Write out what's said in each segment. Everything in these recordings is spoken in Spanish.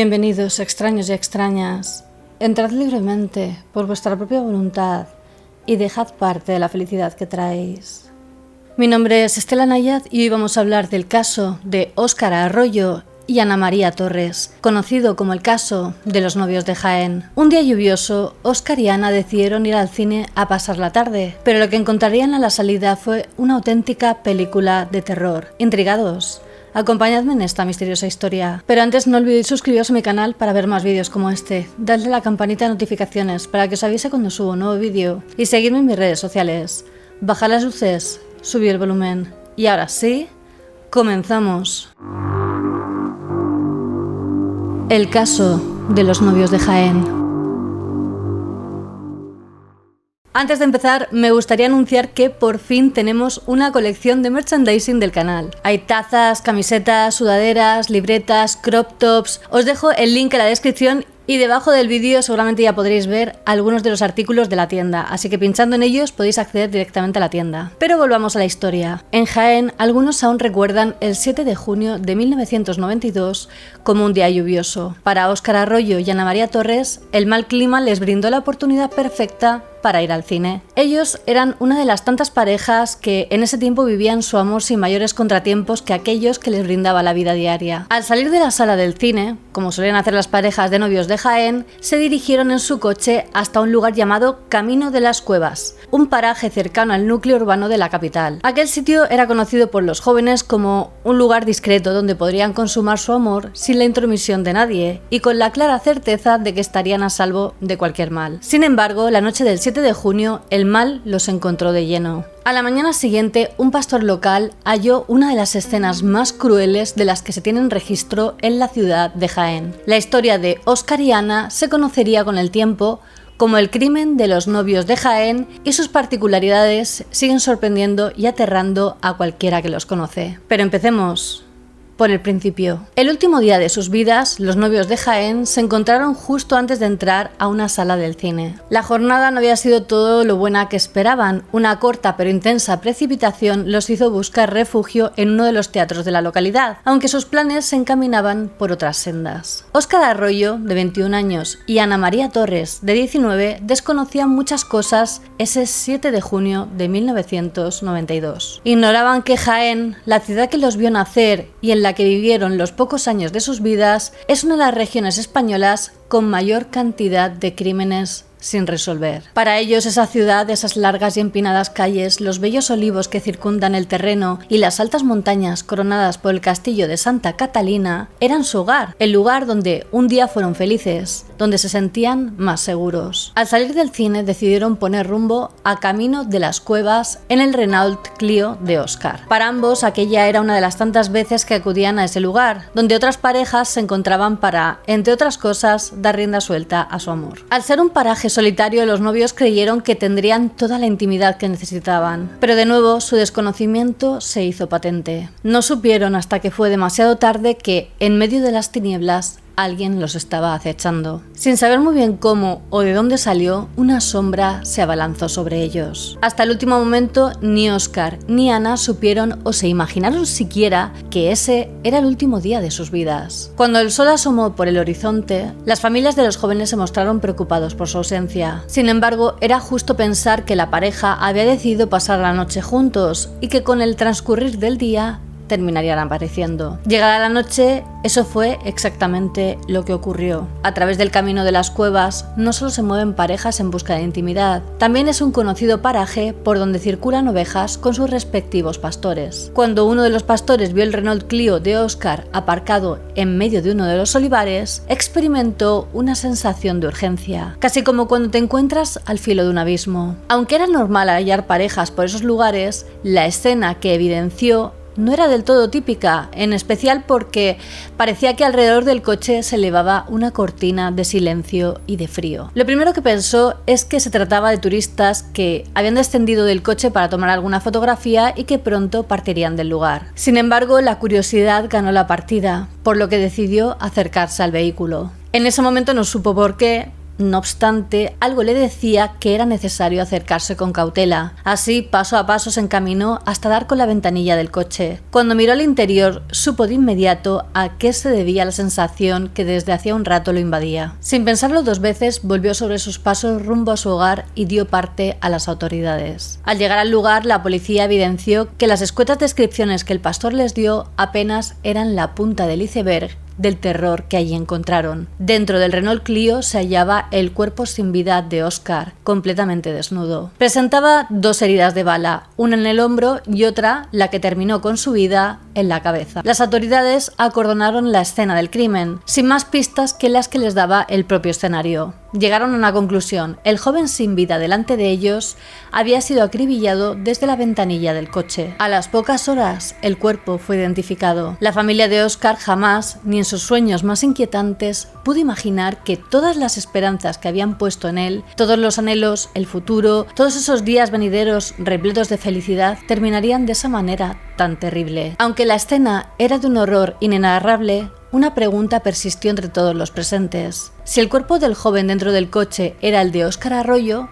Bienvenidos, extraños y extrañas. Entrad libremente, por vuestra propia voluntad, y dejad parte de la felicidad que traéis. Mi nombre es Estela Nayad y hoy vamos a hablar del caso de Óscar Arroyo y Ana María Torres, conocido como el caso de los novios de Jaén. Un día lluvioso, Óscar y Ana decidieron ir al cine a pasar la tarde, pero lo que encontrarían a la salida fue una auténtica película de terror. ¿Intrigados? Acompañadme en esta misteriosa historia. Pero antes no olvidéis suscribiros a mi canal para ver más vídeos como este. Dadle a la campanita de notificaciones para que os avise cuando subo un nuevo vídeo. Y seguidme en mis redes sociales. Bajad las luces, subid el volumen. Y ahora sí, comenzamos. El caso de los novios de Jaén. Antes de empezar, me gustaría anunciar que por fin tenemos una colección de merchandising del canal. Hay tazas, camisetas, sudaderas, libretas, crop tops. Os dejo el link en la descripción y debajo del vídeo seguramente ya podréis ver algunos de los artículos de la tienda, así que pinchando en ellos podéis acceder directamente a la tienda. Pero volvamos a la historia. En Jaén, algunos aún recuerdan el 7 de junio de 1992 como un día lluvioso. Para Óscar Arroyo y Ana María Torres, el mal clima les brindó la oportunidad perfecta para ir al cine. Ellos eran una de las tantas parejas que en ese tiempo vivían su amor sin mayores contratiempos que aquellos que les brindaba la vida diaria. Al salir de la sala del cine, como suelen hacer las parejas de novios de Jaén, se dirigieron en su coche hasta un lugar llamado Camino de las Cuevas, un paraje cercano al núcleo urbano de la capital. Aquel sitio era conocido por los jóvenes como un lugar discreto donde podrían consumar su amor sin la intromisión de nadie y con la clara certeza de que estarían a salvo de cualquier mal. Sin embargo, la noche del 7 de junio, el mal los encontró de lleno. A la mañana siguiente, un pastor local halló una de las escenas más crueles de las que se tienen registro en la ciudad de Jaén. La historia de Óscar y Ana se conocería con el tiempo como el crimen de los novios de Jaén y sus particularidades siguen sorprendiendo y aterrando a cualquiera que los conoce. Pero empecemos por el principio. El último día de sus vidas, los novios de Jaén se encontraron justo antes de entrar a una sala del cine. La jornada no había sido todo lo buena que esperaban. Una corta pero intensa precipitación los hizo buscar refugio en uno de los teatros de la localidad, aunque sus planes se encaminaban por otras sendas. Óscar Arroyo, de 21 años, y Ana María Torres, de 19, desconocían muchas cosas ese 7 de junio de 1992. Ignoraban que Jaén, la ciudad que los vio nacer y en la que vivieron los pocos años de sus vidas, es una de las regiones españolas con mayor cantidad de crímenes sin resolver. Para ellos, esa ciudad, esas largas y empinadas calles, los bellos olivos que circundan el terreno y las altas montañas coronadas por el castillo de Santa Catalina eran su hogar, el lugar donde un día fueron felices, donde se sentían más seguros. Al salir del cine decidieron poner rumbo a Camino de las Cuevas en el Renault Clio de Óscar. Para ambos, aquella era una de las tantas veces que acudían a ese lugar, donde otras parejas se encontraban para, entre otras cosas, dar rienda suelta a su amor. Al ser un paraje solitario, los novios creyeron que tendrían toda la intimidad que necesitaban, pero de nuevo su desconocimiento se hizo patente. No supieron hasta que fue demasiado tarde que, en medio de las tinieblas, alguien los estaba acechando. Sin saber muy bien cómo o de dónde salió, una sombra se abalanzó sobre ellos. Hasta el último momento, ni Óscar ni Ana supieron o se imaginaron siquiera que ese era el último día de sus vidas. Cuando el sol asomó por el horizonte, las familias de los jóvenes se mostraron preocupados por su ausencia. Sin embargo, era justo pensar que la pareja había decidido pasar la noche juntos y que con el transcurrir del día terminarían apareciendo. Llegada la noche, eso fue exactamente lo que ocurrió. A través del Camino de las Cuevas no solo se mueven parejas en busca de intimidad, también es un conocido paraje por donde circulan ovejas con sus respectivos pastores. Cuando uno de los pastores vio el Renault Clio de Óscar aparcado en medio de uno de los olivares, experimentó una sensación de urgencia, casi como cuando te encuentras al filo de un abismo. Aunque era normal hallar parejas por esos lugares, la escena que evidenció no era del todo típica, en especial porque parecía que alrededor del coche se elevaba una cortina de silencio y de frío. Lo primero que pensó es que se trataba de turistas que habían descendido del coche para tomar alguna fotografía y que pronto partirían del lugar. Sin embargo, la curiosidad ganó la partida, por lo que decidió acercarse al vehículo. En ese momento no supo por qué, No obstante, algo le decía que era necesario acercarse con cautela. Así, paso a paso se encaminó hasta dar con la ventanilla del coche. Cuando miró al interior, supo de inmediato a qué se debía la sensación que desde hacía un rato lo invadía. Sin pensarlo dos veces, volvió sobre sus pasos rumbo a su hogar y dio parte a las autoridades. Al llegar al lugar, la policía evidenció que las escuetas descripciones que el pastor les dio apenas eran la punta del iceberg del terror que allí encontraron. Dentro del Renault Clio se hallaba el cuerpo sin vida de Óscar, completamente desnudo. Presentaba 2 heridas de bala, una en el hombro y otra, la que terminó con su vida, en la cabeza. Las autoridades acordonaron la escena del crimen, sin más pistas que las que les daba el propio escenario. Llegaron a una conclusión: el joven sin vida delante de ellos había sido acribillado desde la ventanilla del coche. A las pocas horas, el cuerpo fue identificado. La familia de Óscar jamás, ni en sus sueños más inquietantes, pudo imaginar que todas las esperanzas que habían puesto en él, todos los anhelos, el futuro, todos esos días venideros repletos de felicidad, terminarían de esa manera tan terrible. Aunque la escena era de un horror inenarrable, una pregunta persistió entre todos los presentes. Si el cuerpo del joven dentro del coche era el de Óscar Arroyo,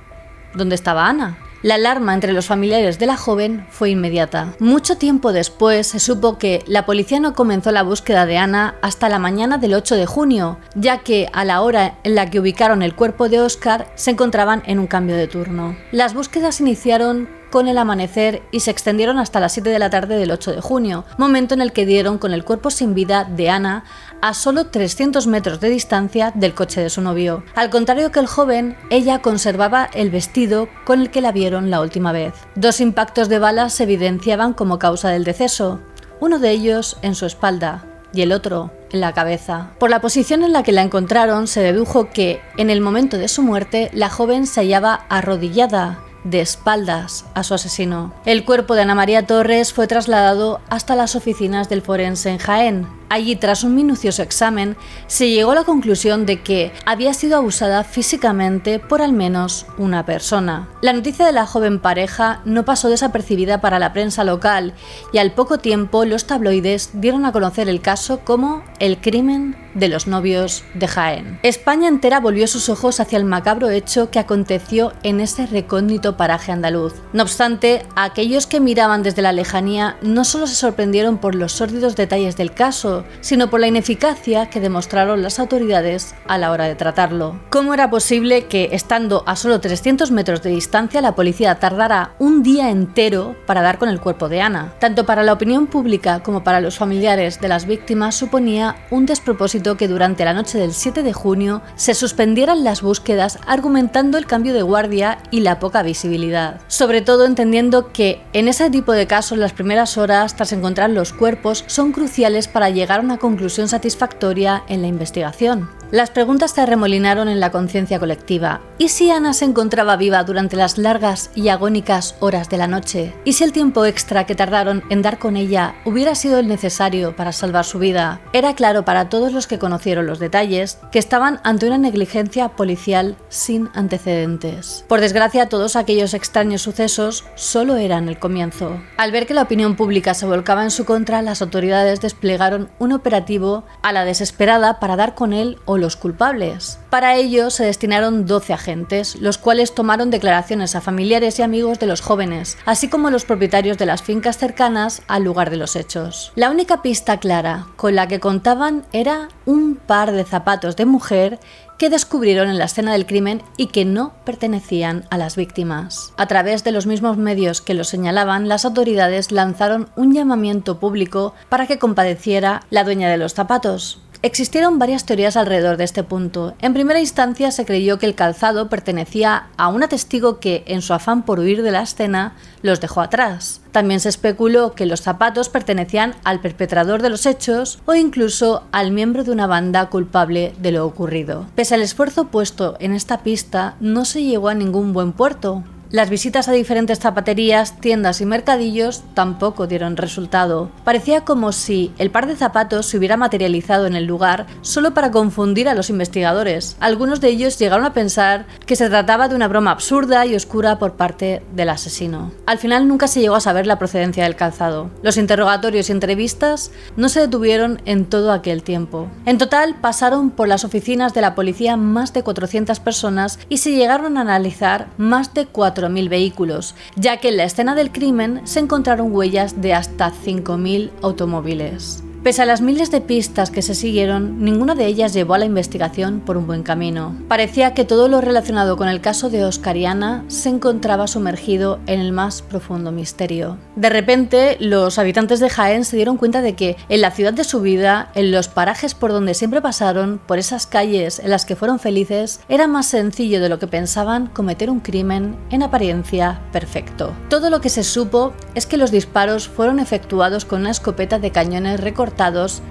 ¿dónde estaba Ana? La alarma entre los familiares de la joven fue inmediata. Mucho tiempo después se supo que la policía no comenzó la búsqueda de Ana hasta la mañana del 8 de junio, ya que a la hora en la que ubicaron el cuerpo de Óscar se encontraban en un cambio de turno. Las búsquedas iniciaron con el amanecer y se extendieron hasta las 7 de la tarde del 8 de junio, momento en el que dieron con el cuerpo sin vida de Ana a solo 300 metros de distancia del coche de su novio. Al contrario que el joven, ella conservaba el vestido con el que la vieron la última vez. 2 impactos de balas se evidenciaban como causa del deceso, uno de ellos en su espalda y el otro en la cabeza. Por la posición en la que la encontraron, se dedujo que, en el momento de su muerte, la joven se hallaba arrodillada, de espaldas a su asesino. El cuerpo de Ana María Torres fue trasladado hasta las oficinas del forense en Jaén. Allí, tras un minucioso examen, se llegó a la conclusión de que había sido abusada físicamente por al menos una persona. La noticia de la joven pareja no pasó desapercibida para la prensa local y al poco tiempo los tabloides dieron a conocer el caso como el crimen de los novios de Jaén. España entera volvió sus ojos hacia el macabro hecho que aconteció en ese recóndito paraje andaluz. No obstante, aquellos que miraban desde la lejanía no solo se sorprendieron por los sórdidos detalles del caso, sino por la ineficacia que demostraron las autoridades a la hora de tratarlo. ¿Cómo era posible que, estando a solo 300 metros de distancia, la policía tardara un día entero para dar con el cuerpo de Ana? Tanto para la opinión pública como para los familiares de las víctimas suponía un despropósito que durante la noche del 7 de junio se suspendieran las búsquedas, argumentando el cambio de guardia y la poca visibilidad. Sobre todo entendiendo que en ese tipo de casos las primeras horas tras encontrar los cuerpos son cruciales para llegar a una conclusión satisfactoria en la investigación. Las preguntas se arremolinaron en la conciencia colectiva. ¿Y si Ana se encontraba viva durante las largas y agónicas horas de la noche? ¿Y si el tiempo extra que tardaron en dar con ella hubiera sido el necesario para salvar su vida? Era claro para todos los que conocieron los detalles que estaban ante una negligencia policial sin antecedentes. Por desgracia, todos aquellos extraños sucesos solo eran el comienzo. Al ver que la opinión pública se volcaba en su contra, las autoridades desplegaron un operativo a la desesperada para dar con él o los culpables. Para ello se destinaron 12 agentes, los cuales tomaron declaraciones a familiares y amigos de los jóvenes, así como los propietarios de las fincas cercanas al lugar de los hechos. La única pista clara con la que contaban era un par de zapatos de mujer que descubrieron en la escena del crimen y que no pertenecían a las víctimas. A través de los mismos medios que lo señalaban, las autoridades lanzaron un llamamiento público para que compadeciera la dueña de los zapatos. Existieron varias teorías alrededor de este punto. En primera instancia se creyó que el calzado pertenecía a una testigo que, en su afán por huir de la escena, los dejó atrás. También se especuló que los zapatos pertenecían al perpetrador de los hechos o incluso al miembro de una banda culpable de lo ocurrido. Pese al esfuerzo puesto en esta pista, no se llegó a ningún buen puerto. Las visitas a diferentes zapaterías, tiendas y mercadillos tampoco dieron resultado. Parecía como si el par de zapatos se hubiera materializado en el lugar solo para confundir a los investigadores. Algunos de ellos llegaron a pensar que se trataba de una broma absurda y oscura por parte del asesino. Al final nunca se llegó a saber la procedencia del calzado. Los interrogatorios y entrevistas no se detuvieron en todo aquel tiempo. En total pasaron por las oficinas de la policía más de 400 personas y se llegaron a analizar más de 4.000 vehículos, ya que en la escena del crimen se encontraron huellas de hasta 5.000 automóviles. Pese a las miles de pistas que se siguieron, ninguna de ellas llevó a la investigación por un buen camino. Parecía que todo lo relacionado con el caso de Óscar y Ana se encontraba sumergido en el más profundo misterio. De repente, los habitantes de Jaén se dieron cuenta de que en la ciudad de su vida, en los parajes por donde siempre pasaron, por esas calles en las que fueron felices, era más sencillo de lo que pensaban cometer un crimen en apariencia perfecto. Todo lo que se supo es que los disparos fueron efectuados con una escopeta de cañones recortados,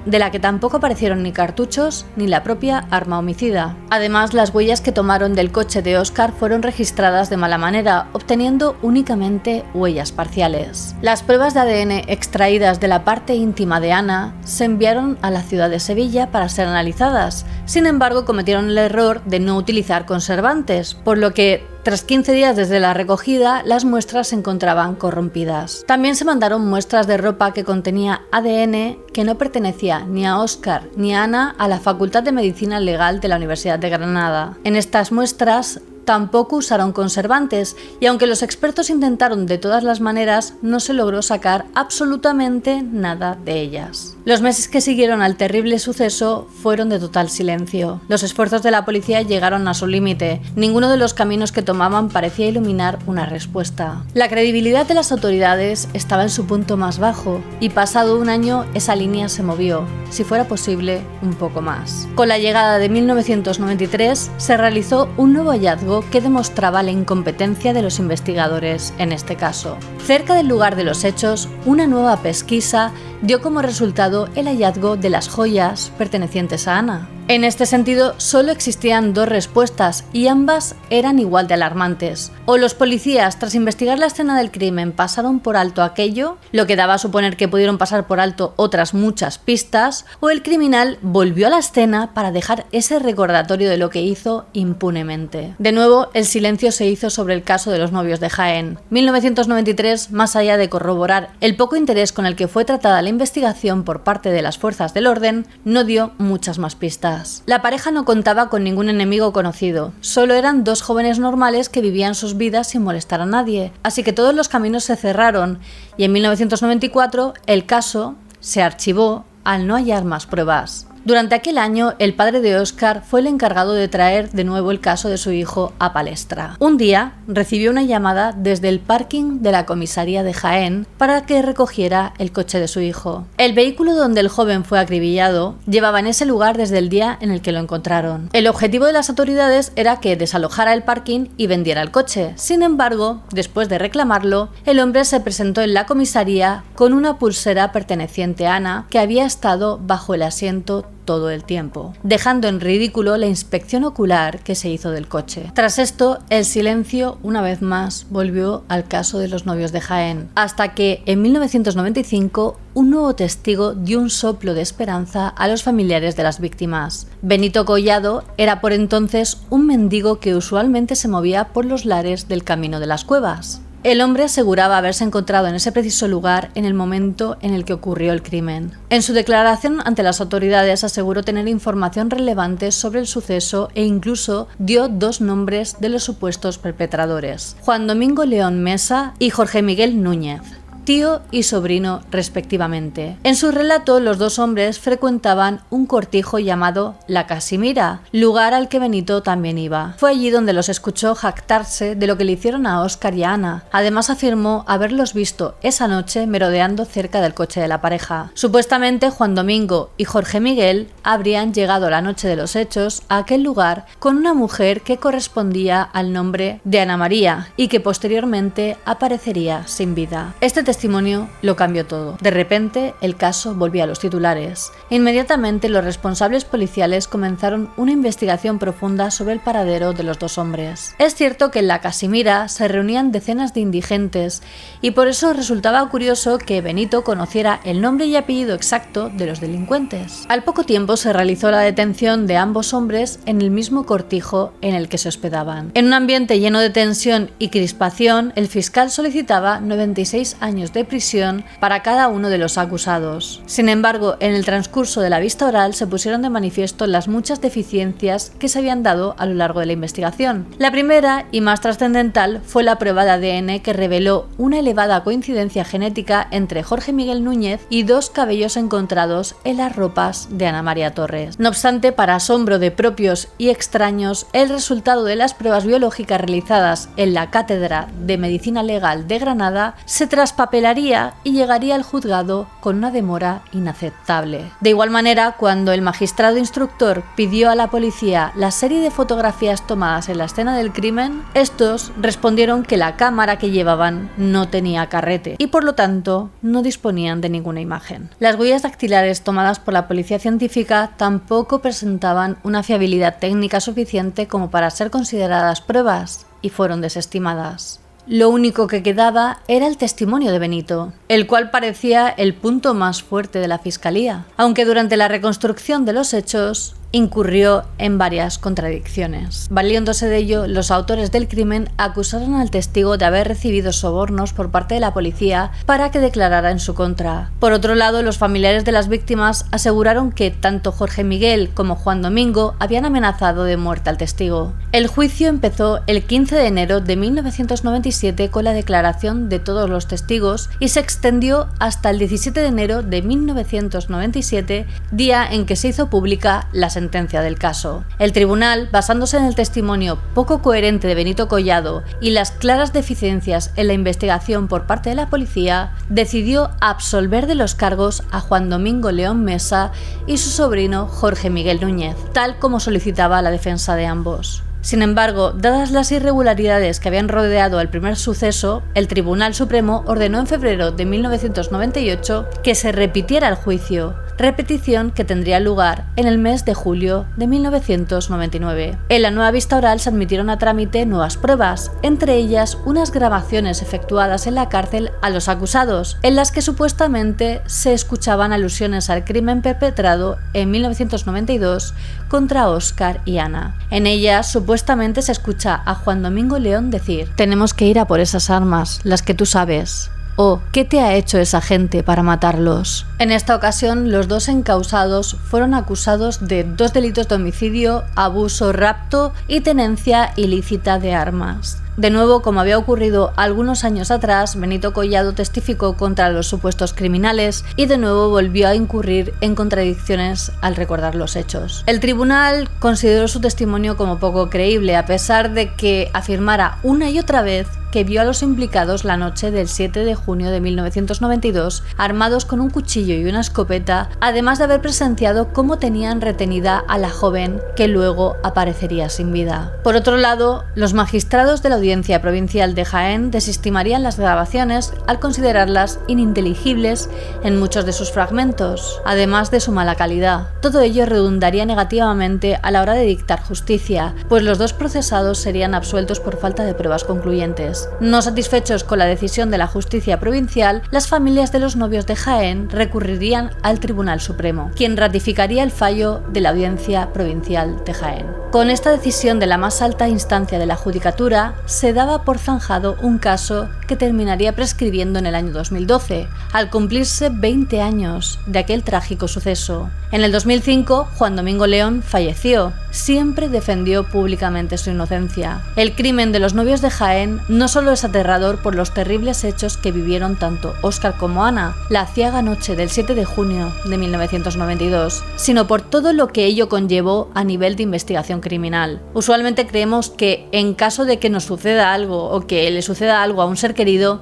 de la que tampoco aparecieron ni cartuchos ni la propia arma homicida. Además, las huellas que tomaron del coche de Óscar fueron registradas de mala manera, obteniendo únicamente huellas parciales. Las pruebas de ADN extraídas de la parte íntima de Ana se enviaron a la ciudad de Sevilla para ser analizadas. Sin embargo, cometieron el error de no utilizar conservantes, por lo que tras 15 días desde la recogida, las muestras se encontraban corrompidas. También se mandaron muestras de ropa que contenía ADN que no pertenecía ni a Óscar ni a Ana a la Facultad de Medicina Legal de la Universidad de Granada. En estas muestras tampoco usaron conservantes y aunque los expertos intentaron de todas las maneras, no se logró sacar absolutamente nada de ellas. Los meses que siguieron al terrible suceso fueron de total silencio. Los esfuerzos de la policía llegaron a su límite. Ninguno de los caminos que tomaban parecía iluminar una respuesta. La credibilidad de las autoridades estaba en su punto más bajo y pasado un año esa línea se movió, si fuera posible, un poco más. Con la llegada de 1993 se realizó un nuevo hallazgo que demostraba la incompetencia de los investigadores en este caso. Cerca del lugar de los hechos, una nueva pesquisa dio como resultado el hallazgo de las joyas pertenecientes a Ana. En este sentido, solo existían dos respuestas y ambas eran igual de alarmantes. O los policías, tras investigar la escena del crimen, pasaron por alto aquello, lo que daba a suponer que pudieron pasar por alto otras muchas pistas, o el criminal volvió a la escena para dejar ese recordatorio de lo que hizo impunemente. De nuevo, el silencio se hizo sobre el caso de los novios de Jaén. 1993, más allá de corroborar el poco interés con el que fue tratada la investigación por parte de las fuerzas del orden, no dio muchas más pistas. La pareja no contaba con ningún enemigo conocido, solo eran dos jóvenes normales que vivían sus vidas sin molestar a nadie, así que todos los caminos se cerraron y en 1994 el caso se archivó al no hallar más pruebas. Durante aquel año, el padre de Óscar fue el encargado de traer de nuevo el caso de su hijo a palestra. Un día, recibió una llamada desde el parking de la comisaría de Jaén para que recogiera el coche de su hijo. El vehículo donde el joven fue acribillado llevaba en ese lugar desde el día en el que lo encontraron. El objetivo de las autoridades era que desalojara el parking y vendiera el coche. Sin embargo, después de reclamarlo, el hombre se presentó en la comisaría con una pulsera perteneciente a Ana que había estado bajo el asiento todo el tiempo, dejando en ridículo la inspección ocular que se hizo del coche. Tras esto, el silencio una vez más volvió al caso de los novios de Jaén, hasta que en 1995 un nuevo testigo dio un soplo de esperanza a los familiares de las víctimas. Benito Collado era por entonces un mendigo que usualmente se movía por los lares del Camino de las Cuevas. El hombre aseguraba haberse encontrado en ese preciso lugar en el momento en el que ocurrió el crimen. En su declaración ante las autoridades aseguró tener información relevante sobre el suceso e incluso dio dos nombres de los supuestos perpetradores: Juan Domingo León Mesa y Jorge Miguel Núñez, tío y sobrino respectivamente. En su relato, los dos hombres frecuentaban un cortijo llamado La Casimira, lugar al que Benito también iba. Fue allí donde los escuchó jactarse de lo que le hicieron a Óscar y a Ana. Además afirmó haberlos visto esa noche merodeando cerca del coche de la pareja. Supuestamente Juan Domingo y Jorge Miguel habrían llegado la noche de los hechos a aquel lugar con una mujer que correspondía al nombre de Ana María y que posteriormente aparecería sin vida. Este testimonio lo cambió todo. De repente, el caso volvía a los titulares. Inmediatamente, los responsables policiales comenzaron una investigación profunda sobre el paradero de los dos hombres. Es cierto que en la Casimira se reunían decenas de indigentes y por eso resultaba curioso que Benito conociera el nombre y apellido exacto de los delincuentes. Al poco tiempo se realizó la detención de ambos hombres en el mismo cortijo en el que se hospedaban. En un ambiente lleno de tensión y crispación, el fiscal solicitaba 96 años de prisión para cada uno de los acusados. Sin embargo, en el transcurso de la vista oral se pusieron de manifiesto las muchas deficiencias que se habían dado a lo largo de la investigación. La primera y más trascendental fue la prueba de ADN que reveló una elevada coincidencia genética entre Jorge Miguel Núñez y dos cabellos encontrados en las ropas de Ana María Torres. No obstante, para asombro de propios y extraños, el resultado de las pruebas biológicas realizadas en la Cátedra de Medicina Legal de Granada se traspapelaría y llegaría al juzgado con una demora inaceptable. De igual manera, cuando el magistrado instructor pidió a la policía la serie de fotografías tomadas en la escena del crimen, estos respondieron que la cámara que llevaban no tenía carrete y por lo tanto no disponían de ninguna imagen. Las huellas dactilares tomadas por la policía científica tampoco presentaban una fiabilidad técnica suficiente como para ser consideradas pruebas y fueron desestimadas. Lo único que quedaba era el testimonio de Benito, el cual parecía el punto más fuerte de la fiscalía, aunque durante la reconstrucción de los hechos incurrió en varias contradicciones. Valiéndose de ello, los autores del crimen acusaron al testigo de haber recibido sobornos por parte de la policía para que declarara en su contra. Por otro lado, los familiares de las víctimas aseguraron que tanto Jorge Miguel como Juan Domingo habían amenazado de muerte al testigo. El juicio empezó el 15 de enero de 1997 con la declaración de todos los testigos y se extendió hasta el 17 de enero de 1997, día en que se hizo pública la sentencia del caso. El tribunal, basándose en el testimonio poco coherente de Benito Collado y las claras deficiencias en la investigación por parte de la policía, decidió absolver de los cargos a Juan Domingo León Mesa y su sobrino Jorge Miguel Núñez, tal como solicitaba la defensa de ambos. Sin embargo, dadas las irregularidades que habían rodeado al primer suceso, el Tribunal Supremo ordenó en febrero de 1998 que se repitiera el juicio, repetición que tendría lugar en el mes de julio de 1999. En la nueva vista oral se admitieron a trámite nuevas pruebas, entre ellas unas grabaciones efectuadas en la cárcel a los acusados, en las que supuestamente se escuchaban alusiones al crimen perpetrado en 1992 contra Óscar y Ana. En ellas supuestamente se escucha a Juan Domingo León decir: «Tenemos que ir a por esas armas, las que tú sabes». O «¿Qué te ha hecho esa gente para matarlos?». En esta ocasión, los dos encausados fueron acusados de 2 delitos de homicidio, abuso, rapto y tenencia ilícita de armas. De nuevo, como había ocurrido algunos años atrás, Benito Collado testificó contra los supuestos criminales y de nuevo volvió a incurrir en contradicciones al recordar los hechos. El tribunal consideró su testimonio como poco creíble, a pesar de que afirmara una y otra vez que vio a los implicados la noche del 7 de junio de 1992 armados con un cuchillo y una escopeta, además de haber presenciado cómo tenían retenida a la joven que luego aparecería sin vida. Por otro lado, los magistrados de la Audiencia Provincial de Jaén desestimarían las grabaciones al considerarlas ininteligibles en muchos de sus fragmentos, además de su mala calidad. Todo ello redundaría negativamente a la hora de dictar justicia, pues los dos procesados serían absueltos por falta de pruebas concluyentes. No satisfechos con la decisión de la justicia provincial, las familias de los novios de Jaén recurrirían al Tribunal Supremo, quien ratificaría el fallo de la Audiencia Provincial de Jaén. Con esta decisión de la más alta instancia de la judicatura, se daba por zanjado un caso que terminaría prescribiendo en el año 2012, al cumplirse 20 años de aquel trágico suceso. En el 2005, Juan Domingo León falleció. Siempre defendió públicamente su inocencia. El crimen de los novios de Jaén no solo es aterrador por los terribles hechos que vivieron tanto Óscar como Ana la aciaga noche del 7 de junio de 1992, sino por todo lo que ello conllevó a nivel de investigación criminal. Usualmente creemos que en caso de que nos suceda algo o que le suceda algo a un ser querido,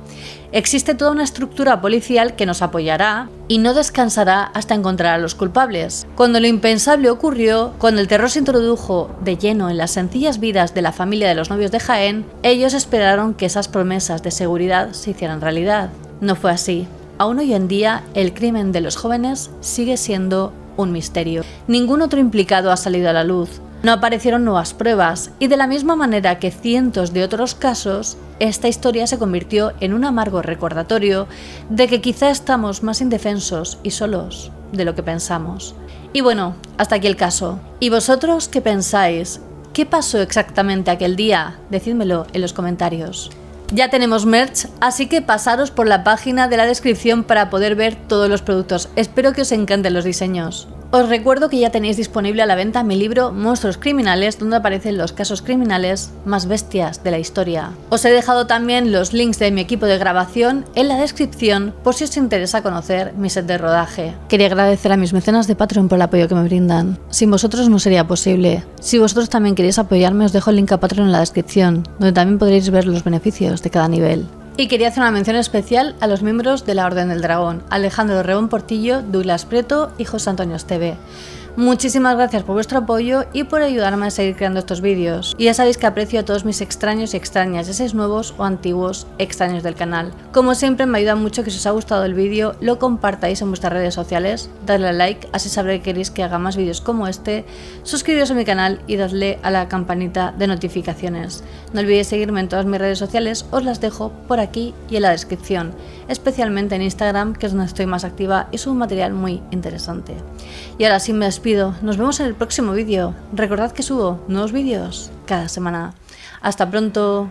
existe toda una estructura policial que nos apoyará y no descansará hasta encontrar a los culpables. Cuando lo impensable ocurrió, cuando el terror se introdujo de lleno en las sencillas vidas de la familia de los novios de Jaén, ellos esperaron que esas promesas de seguridad se hicieran realidad. no fue así. Aún hoy en día, el crimen de los jóvenes sigue siendo un misterio. Ningún otro implicado ha salido a la luz. No aparecieron nuevas pruebas y de la misma manera que cientos de otros casos, esta historia se convirtió en un amargo recordatorio de que quizá estamos más indefensos y solos de lo que pensamos. Y bueno, hasta aquí el caso. ¿Y vosotros qué pensáis? ¿Qué pasó exactamente aquel día? Decídmelo en los comentarios. Ya tenemos merch, así que pasaros por la página de la descripción para poder ver todos los productos. Espero que os encanten los diseños. Os recuerdo que ya tenéis disponible a la venta mi libro Monstruos Criminales, donde aparecen los casos criminales más bestias de la historia. Os he dejado también los links de mi equipo de grabación en la descripción por si os interesa conocer mi set de rodaje. Quería agradecer a mis mecenas de Patreon por el apoyo que me brindan. Sin vosotros no sería posible. Si vosotros también queréis apoyarme, os dejo el link a Patreon en la descripción, donde también podréis ver los beneficios de cada nivel. Y quería hacer una mención especial a los miembros de la Orden del Dragón, Alejandro Rebón Portillo, Douglas Prieto y José Antonio Esteve. Muchísimas gracias por vuestro apoyo y por ayudarme a seguir creando estos vídeos. Y ya sabéis que aprecio a todos mis extraños y extrañas, ya seáis nuevos o antiguos extraños del canal. Como siempre me ayuda mucho que si os ha gustado el vídeo lo compartáis en vuestras redes sociales, dadle a like, así sabré que queréis que haga más vídeos como este, suscribiros a mi canal y dadle a la campanita de notificaciones. No olvidéis seguirme en todas mis redes sociales, os las dejo por aquí y en la descripción, especialmente en Instagram, que es donde estoy más activa y subo material muy interesante. Y ahora sí me despido, nos vemos en el próximo vídeo. Recordad que subo nuevos vídeos cada semana. Hasta pronto.